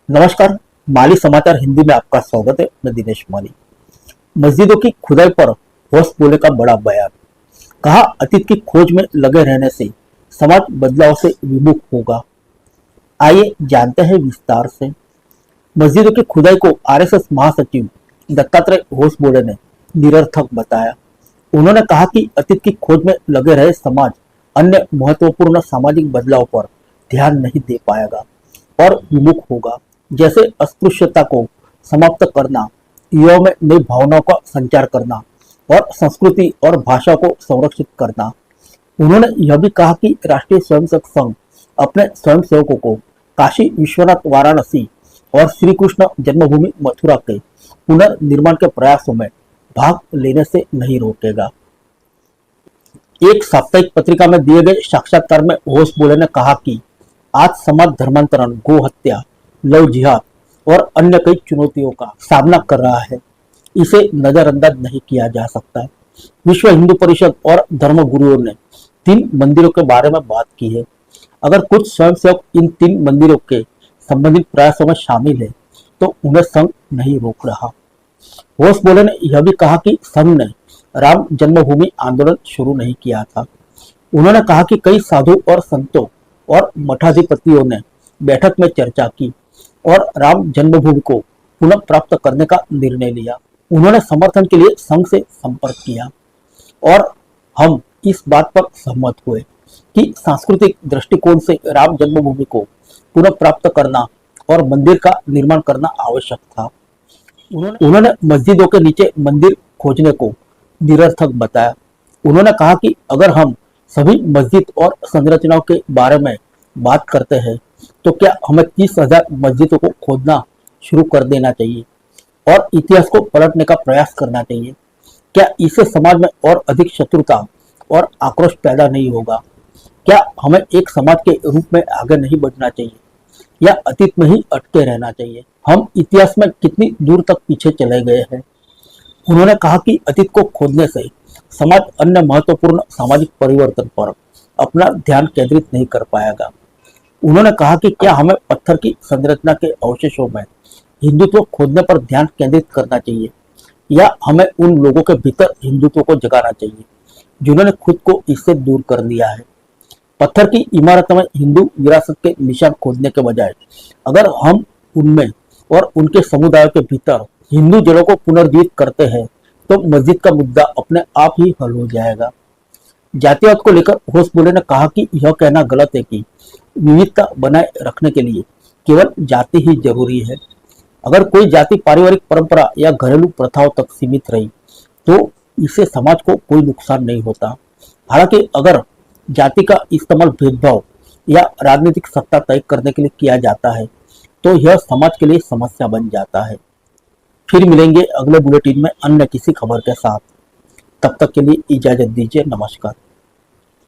नमस्कार। माली समाचार हिंदी में आपका स्वागत है। मैं दिनेश माली। मस्जिदों की खुदाई पर होश बोले का बड़ा बयान। कहा, अतीत की खोज में लगे रहने से समाज बदलाव से विमुख होगा। आइए जानते हैं विस्तार से। मस्जिदों की खुदाई को आरएसएस महासचिव दत्तात्रेय होश बोले ने निरर्थक बताया। उन्होंने कहा कि अतीत की खोज में लगे रहे समाज अन्य महत्वपूर्ण सामाजिक बदलाव पर ध्यान नहीं दे पाएगा और विमुख होगा, जैसे अस्पृश्यता को समाप्त करना, युवाओं में नई भावनाओं का संचार करना और संस्कृति और भाषा को संरक्षित करना। उन्होंने यह भी कहा कि राष्ट्रीय स्वयंसेवक संघ अपने स्वयंसेवकों को काशी विश्वनाथ वाराणसी और श्री कृष्ण जन्मभूमि मथुरा के पुनर्निर्माण के प्रयासों में भाग लेने से नहीं रोकेगा। एक साप्ताहिक पत्रिका में दिए गए साक्षात्कार में होश बोले ने कहा कि आज समाज धर्मांतरण, गो हत्या, लव जिहाद और अन्य कई चुनौतियों का सामना कर रहा है। इसे नजरअंदाज नहीं किया जा सकता। विश्व हिंदू परिषद और धर्म गुरुओं ने 3 मंदिरों के बारे में बात की है। अगर कुछ स्वयंसेवक इन 3 मंदिरों के संबंधित प्रयासों में शामिल है तो उन्हें संघ नहीं रोक रहा। होश बोले ने यह भी कहा कि संघ ने राम जन्मभूमि आंदोलन शुरू नहीं किया था। उन्होंने कहा कि कई साधु और संतों और मठाधिपतियों ने बैठक में चर्चा की और राम जन्मभूमि को पुनः प्राप्त करने का निर्णय लिया। उन्होंने समर्थन के लिए संघ से संपर्क किया और हम इस बात पर सहमत हुए कि सांस्कृतिक दृष्टिकोण से राम जन्मभूमि को पुनः प्राप्त करना और मंदिर का निर्माण करना आवश्यक था। उन्होंने मस्जिदों के नीचे मंदिर खोजने को निरर्थक बताया। उन्होंने कहा कि अगर हम सभी मस्जिद और संरचनाओं के बारे में बात करते हैं तो क्या हमें 30,000 मस्जिदों को खोदना शुरू कर देना चाहिए और इतिहास को पलटने का प्रयास करना चाहिए? क्या इससे समाज में और अधिक शत्रुता और आक्रोश पैदा नहीं होगा? क्या हमें एक समाज के रूप में आगे नहीं बढ़ना चाहिए या अतीत में ही अटके रहना चाहिए? हम इतिहास में कितनी दूर तक पीछे चले गए हैं? उन्होंने कहा कि अतीत को खोदने से समाज अन्य महत्वपूर्ण सामाजिक परिवर्तन पर अपना ध्यान केंद्रित नहीं कर पाएगा। उन्होंने कहा कि क्या हमें पत्थर की संरचना के अवशेषों में हिंदुत्व खोदने पर ध्यान केंद्रित करना चाहिए या हमें उन लोगों के भीतर हिंदुत्व को जगाना चाहिए जिन्होंने खुद को इससे दूर कर लिया है। पत्थर की इमारत में हिंदू विरासत के निशान खोदने के बजाय अगर हम उनमें और उनके समुदायों के भीतर हिंदू जड़ों को पुनर्जीवित करते हैं तो मस्जिद का मुद्दा अपने आप ही हल हो जाएगा। जातिवाद को लेकर होश बोले ने कहा कि यह कहना गलत है कि विविधता बनाए रखने के लिए केवल जाति ही जरूरी है। अगर कोई जाति पारिवारिक परंपरा या घरेलू प्रथाओं तक सीमित रही तो इससे समाज को कोई नुकसान नहीं होता। हालांकि अगर जाति का इस्तेमाल भेदभाव या राजनीतिक सत्ता तय करने के लिए किया जाता है तो यह समाज के लिए समस्या बन जाता है। फिर मिलेंगे अगले बुलेटिन में अन्य किसी खबर के साथ। तब तक के लिए इजाजत दीजिए। नमस्कार।